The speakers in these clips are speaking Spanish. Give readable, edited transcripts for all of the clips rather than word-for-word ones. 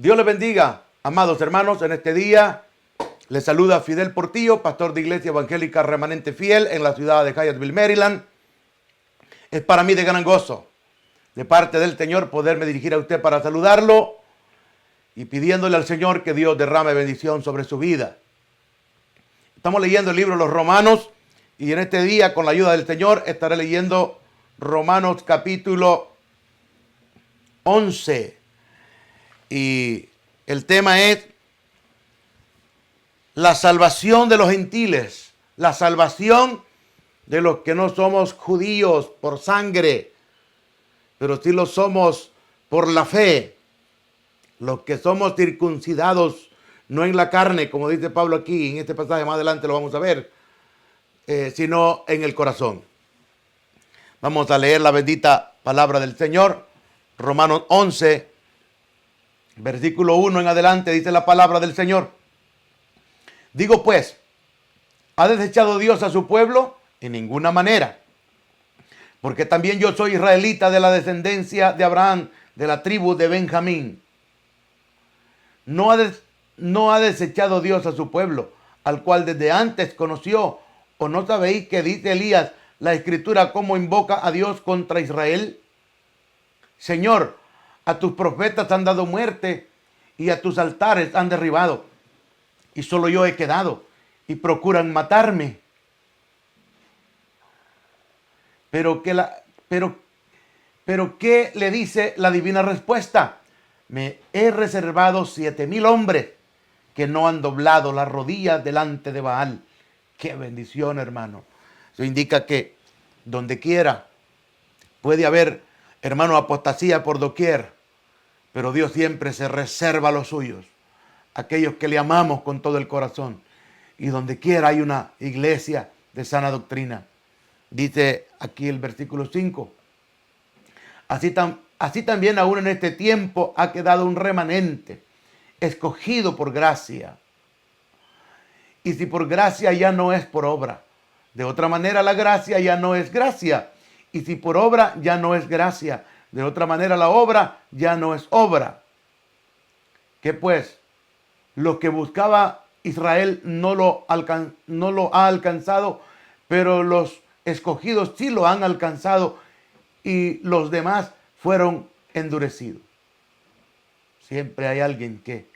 Dios les bendiga, amados hermanos, en este día. Les saluda Fidel Portillo, pastor de Iglesia Evangélica Remanente Fiel en la ciudad de Hyattsville, Maryland. Es para mí de gran gozo, de parte del Señor, poderme dirigir a usted para saludarlo y pidiéndole al Señor que Dios derrame bendición sobre su vida. Estamos leyendo el libro de los Romanos y en este día, con la ayuda del Señor, estaré leyendo Romanos capítulo 11. Y el tema es la salvación de los gentiles, la salvación de los que no somos judíos por sangre, pero sí lo somos por la fe, los que somos circuncidados, no en la carne, como dice Pablo aquí, en este pasaje más adelante lo vamos a ver, sino en el corazón. Vamos a leer la bendita palabra del Señor, Romanos 11, versículo 1 en adelante, dice la palabra del Señor. Digo pues, ¿ha desechado Dios a su pueblo? En ninguna manera. Porque también yo soy israelita de la descendencia de Abraham, de la tribu de Benjamín. No ha desechado Dios a su pueblo, al cual desde antes conoció. ¿O no sabéis que dice Elías, la escritura, cómo invoca a Dios contra Israel? Señor, a tus profetas han dado muerte y a tus altares han derribado. Y solo yo he quedado y procuran matarme. Pero ¿qué le dice la divina respuesta? Me he reservado 7,000 hombres que no han doblado las rodillas delante de Baal. Qué bendición, hermano. Eso indica que donde quiera puede haber, hermano, apostasía por doquier, pero Dios siempre se reserva a los suyos, aquellos que le amamos con todo el corazón. Y donde quiera hay una iglesia de sana doctrina. Dice aquí el versículo 5. Así también aún en este tiempo ha quedado un remanente, escogido por gracia. Y si por gracia, ya no es por obra. De otra manera, la gracia ya no es gracia. Y si por obra, ya no es gracia. De otra manera, la obra ya no es obra. ¿Qué pues? Lo que buscaba Israel no lo ha alcanzado, pero los escogidos sí lo han alcanzado y los demás fueron endurecidos. Siempre hay alguien que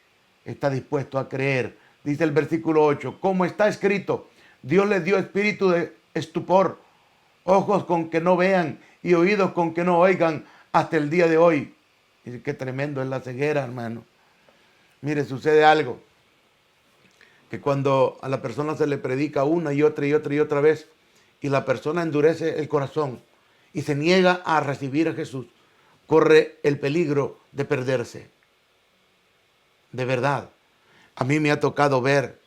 está dispuesto a creer. Dice el versículo 8, como está escrito, Dios les dio espíritu de estupor, ojos con que no vean y oídos con que no oigan hasta el día de hoy. Y qué tremendo es la ceguera, hermano. Mire, sucede algo, que cuando a la persona se le predica una y otra vez, y la persona endurece el corazón y se niega a recibir a Jesús, corre el peligro de perderse. De verdad, a mí me ha tocado ver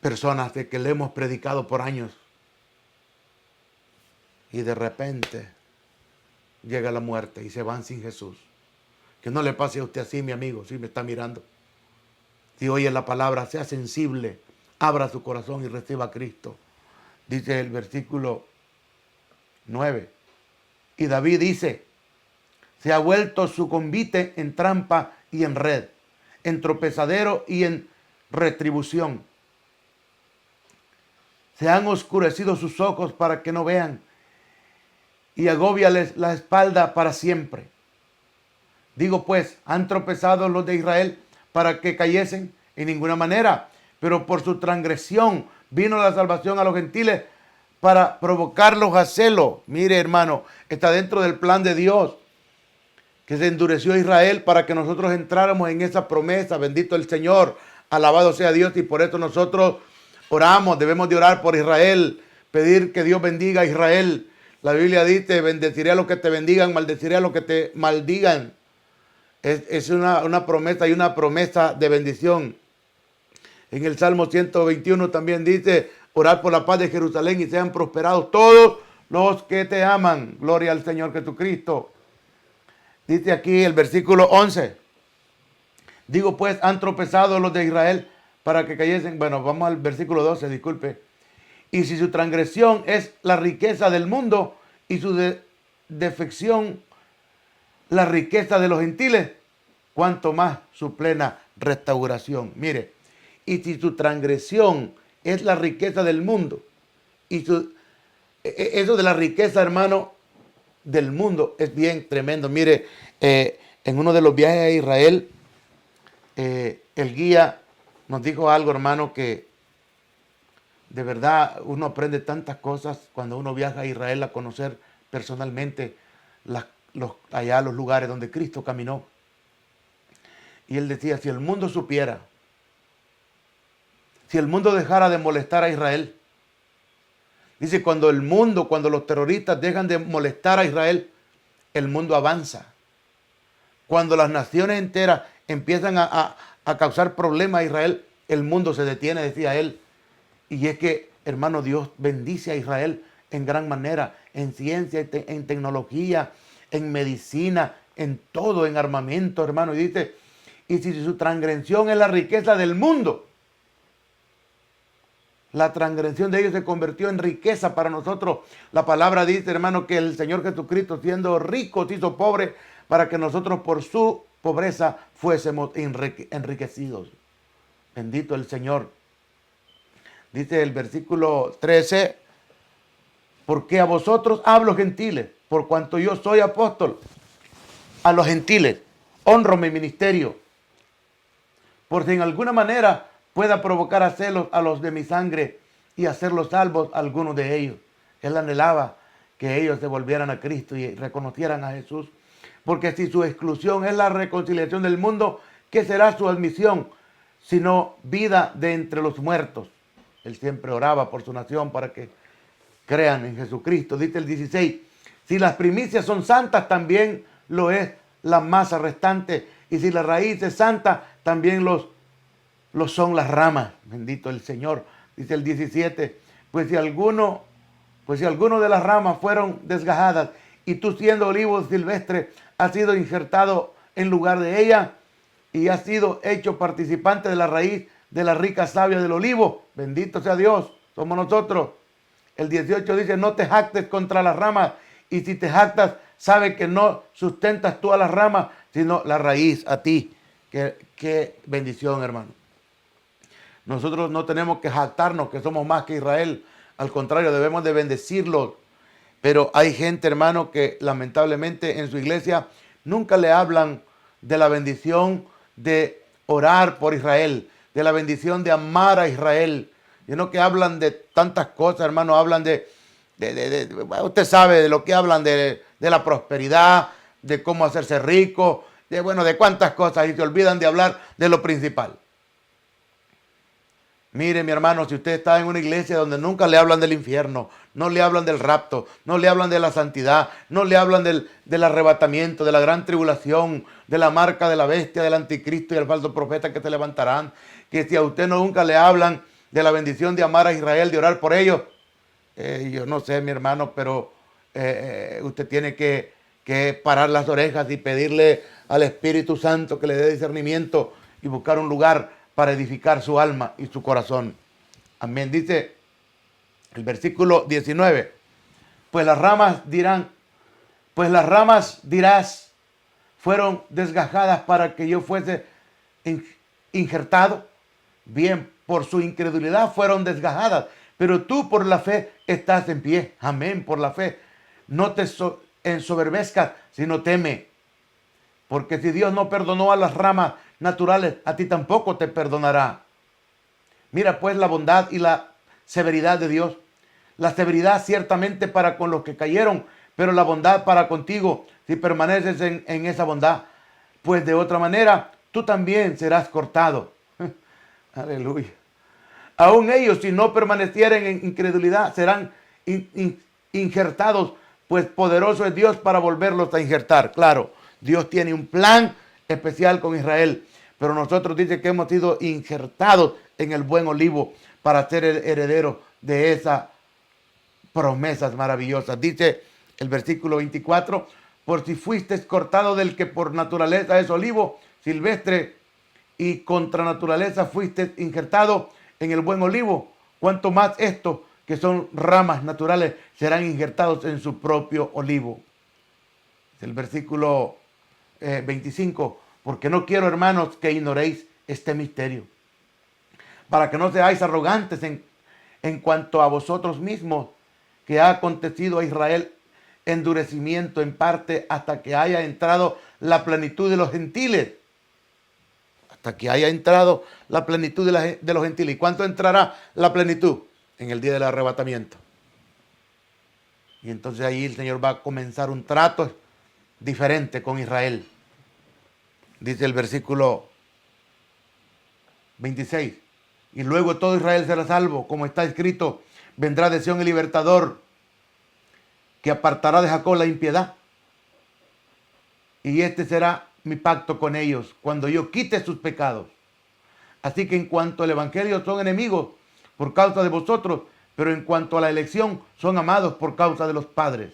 personas de que le hemos predicado por años y de repente llega la muerte y se van sin Jesús. Que no le pase a usted así, mi amigo, si me está mirando. Si oye la palabra, sea sensible, abra su corazón y reciba a Cristo. Dice el versículo 9. Y David dice, se ha vuelto su convite en trampa y en red, en tropezadero y en retribución. Se han oscurecido sus ojos para que no vean y agóbiales la espalda para siempre. Digo pues, ¿han tropezado los de Israel para que cayesen? En ninguna manera, pero por su transgresión vino la salvación a los gentiles para provocarlos a celo. Mire, hermano, está dentro del plan de Dios, que se endureció a Israel para que nosotros entráramos en esa promesa. Bendito el Señor, alabado sea Dios, y por eso nosotros oramos, debemos de orar por Israel, pedir que Dios bendiga a Israel. La Biblia dice, bendeciré a los que te bendigan, maldeciré a los que te maldigan. Es una promesa y una promesa de bendición. En el Salmo 121 también dice, orar por la paz de Jerusalén y sean prosperados todos los que te aman. Gloria al Señor Jesucristo. Dice aquí el versículo 11. Digo pues, han tropezado los de Israel para que cayesen. Bueno, vamos al versículo 12, disculpe. Y si su transgresión es la riqueza del mundo y su defección la riqueza de los gentiles, cuanto más su plena restauración. Mire, y si su transgresión es la riqueza del mundo, eso de la riqueza, hermano, del mundo es bien tremendo. Mire, en uno de los viajes a Israel, el guía nos dijo algo, hermano, que de verdad uno aprende tantas cosas cuando uno viaja a Israel a conocer personalmente allá los lugares donde Cristo caminó. Y él decía, si el mundo supiera, si el mundo dejara de molestar a Israel, dice, cuando los terroristas dejan de molestar a Israel, el mundo avanza. Cuando las naciones enteras empiezan a causar problemas a Israel, el mundo se detiene, decía él. Y es que, hermano, Dios bendice a Israel en gran manera, en ciencia, en tecnología, en medicina, en todo, en armamento, hermano. Y dice, y si su transgresión es la riqueza del mundo, la transgresión de ellos se convirtió en riqueza para nosotros. La palabra dice, hermano, que el Señor Jesucristo, siendo rico, se hizo pobre para que nosotros por su pobreza fuésemos enriquecidos. Bendito el Señor. Dice el versículo 13, porque a vosotros hablo gentiles, por cuanto yo soy apóstol a los gentiles, honro mi ministerio, por si en alguna manera pueda provocar a celos a los de mi sangre y hacerlos salvos a algunos de ellos. Él anhelaba que ellos se volvieran a Cristo y reconocieran a Jesús, porque si su exclusión es la reconciliación del mundo, ¿qué será su admisión sino vida de entre los muertos? Él siempre oraba por su nación para que crean en Jesucristo. Dice el 16, si las primicias son santas, también lo es la masa restante. Y si la raíz es santa, también lo son las ramas. Bendito el Señor. Dice el 17, pues si alguno de las ramas fueron desgajadas, y tú siendo olivo silvestre, has sido injertado en lugar de ella, y has sido hecho participante de la raíz de la rica savia del olivo. Bendito sea Dios, somos nosotros. El 18 dice, no te jactes contra las ramas, y si te jactas, sabe que no sustentas tú a las ramas, sino la raíz a ti. Qué bendición, hermano. Nosotros no tenemos que jactarnos que somos más que Israel. Al contrario, debemos de bendecirlos. Pero hay gente, hermano, que lamentablemente en su iglesia nunca le hablan de la bendición de orar por Israel, de la bendición de amar a Israel. Sino que hablan de tantas cosas, hermano. Hablan usted sabe de lo que hablan, de la prosperidad, de cómo hacerse rico, de cuántas cosas, y se olvidan de hablar de lo principal. Mire, mi hermano, si usted está en una iglesia donde nunca le hablan del infierno, no le hablan del rapto, no le hablan de la santidad, no le hablan del arrebatamiento, de la gran tribulación, de la marca de la bestia, del anticristo y el falso profeta que se levantarán, que si a usted nunca le hablan de la bendición de amar a Israel, de orar por ellos, yo no sé, mi hermano, pero usted tiene que parar las orejas y pedirle al Espíritu Santo que le dé discernimiento y buscar un lugar para edificar su alma y su corazón. Amén. Dice el versículo 19, pues las ramas dirás, fueron desgajadas para que yo fuese injertado. Bien, por su incredulidad fueron desgajadas, pero tú por la fe estás en pie. Amén, por la fe. No te ensoberbezcas, sino teme. Porque si Dios no perdonó a las ramas naturales, a ti tampoco te perdonará. Mira pues la bondad y la severidad de Dios. La severidad ciertamente para con los que cayeron, pero la bondad para contigo, si permaneces en esa bondad. Pues de otra manera, tú también serás cortado. Aleluya. Aún ellos, si no permanecieren en incredulidad, serán injertados, pues poderoso es Dios para volverlos a injertar. Claro, Dios tiene un plan especial con Israel, pero nosotros dice que hemos sido injertados en el buen olivo para ser herederos de esas promesas maravillosas. Dice el versículo 24, por si fuiste cortado del que por naturaleza es olivo silvestre y contra naturaleza fuiste injertado en el buen olivo, cuanto más estos que son ramas naturales serán injertados en su propio olivo. El versículo 25, porque no quiero, hermanos, que ignoréis este misterio, para que no seáis arrogantes en cuanto a vosotros mismos, que ha acontecido a Israel endurecimiento en parte hasta que haya entrado la plenitud de los gentiles. Hasta que haya entrado la plenitud de los gentiles. ¿Y cuánto entrará la plenitud? En el día del arrebatamiento. Y entonces ahí el Señor va a comenzar un trato diferente con Israel. Dice el versículo 26. Y luego todo Israel será salvo, como está escrito, vendrá de Sión el libertador, que apartará de Jacob la impiedad. Y este será mi pacto con ellos, cuando yo quite sus pecados. Así que en cuanto al evangelio son enemigos por causa de vosotros, pero en cuanto a la elección son amados por causa de los padres.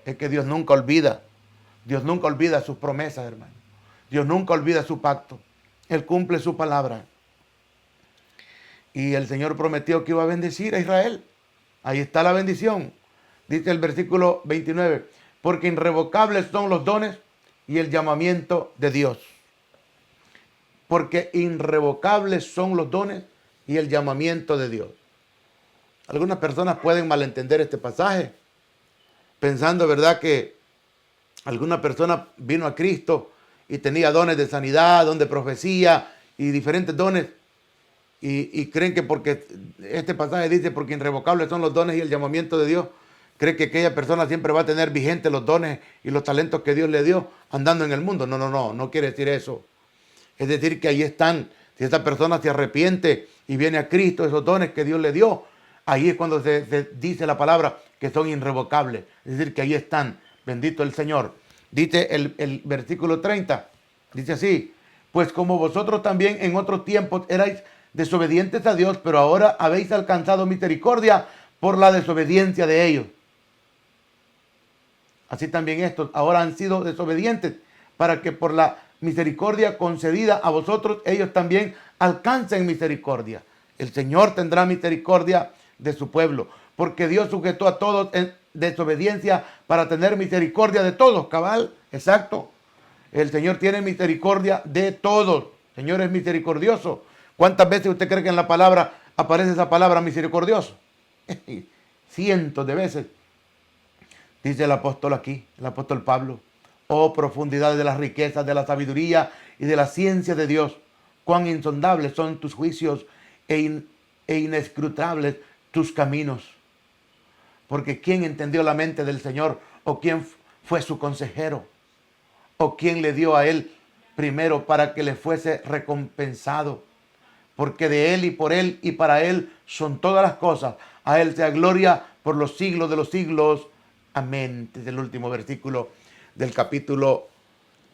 Es que Dios nunca olvida sus promesas, hermano. Dios nunca olvida su pacto. Él cumple su palabra. Y el Señor prometió que iba a bendecir a Israel. Ahí está la bendición. Dice el versículo 29, porque irrevocables son los dones y el llamamiento de Dios. Porque irrevocables son los dones y el llamamiento de Dios. Algunas personas pueden malentender este pasaje, pensando, ¿verdad?, que alguna persona vino a Cristo y tenía dones de sanidad, don de profecía y diferentes dones. Y creen que porque este pasaje dice, porque irrevocables son los dones y el llamamiento de Dios, cree que aquella persona siempre va a tener vigentes los dones y los talentos que Dios le dio andando en el mundo. No quiere decir eso. Es decir, que ahí están. Si esa persona se arrepiente y viene a Cristo, esos dones que Dios le dio, ahí es cuando se dice la palabra que son irrevocables. Es decir, que ahí están. Bendito el Señor. Dice el versículo 30, dice así, pues como vosotros también en otros tiempos erais desobedientes a Dios, pero ahora habéis alcanzado misericordia por la desobediencia de ellos. Así también estos ahora han sido desobedientes, para que por la misericordia concedida a vosotros, ellos también alcancen misericordia. El Señor tendrá misericordia de su pueblo, porque Dios sujetó a todos en desobediencia para tener misericordia de todos. Cabal, exacto. El Señor tiene misericordia de todos. El Señor es misericordioso. ¿Cuántas veces usted cree que en la palabra aparece esa palabra misericordioso? Cientos de veces. Dice el apóstol aquí, el apóstol Pablo, oh profundidades de las riquezas, de la sabiduría y de la ciencia de Dios, cuán insondables son tus juicios e inescrutables tus caminos. Porque ¿quién entendió la mente del Señor? ¿O quién fue su consejero? ¿O quién le dio a él primero para que le fuese recompensado? Porque de él y por él y para él son todas las cosas. A él sea gloria por los siglos de los siglos. Amén. Este es el último versículo del capítulo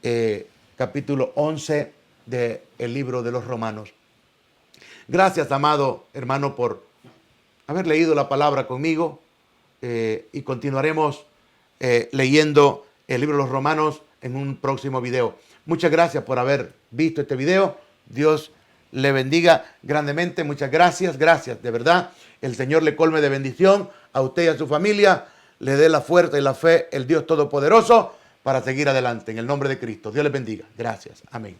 11 del libro de los Romanos. Gracias, amado hermano, por haber leído la palabra conmigo. Y continuaremos leyendo el libro de los Romanos en un próximo video. Muchas gracias por haber visto este video. Dios le bendiga grandemente. Muchas gracias, de verdad. El Señor le colme de bendición a usted y a su familia. Le dé la fuerza y la fe, el Dios Todopoderoso, para seguir adelante. En el nombre de Cristo. Dios les bendiga. Gracias. Amén.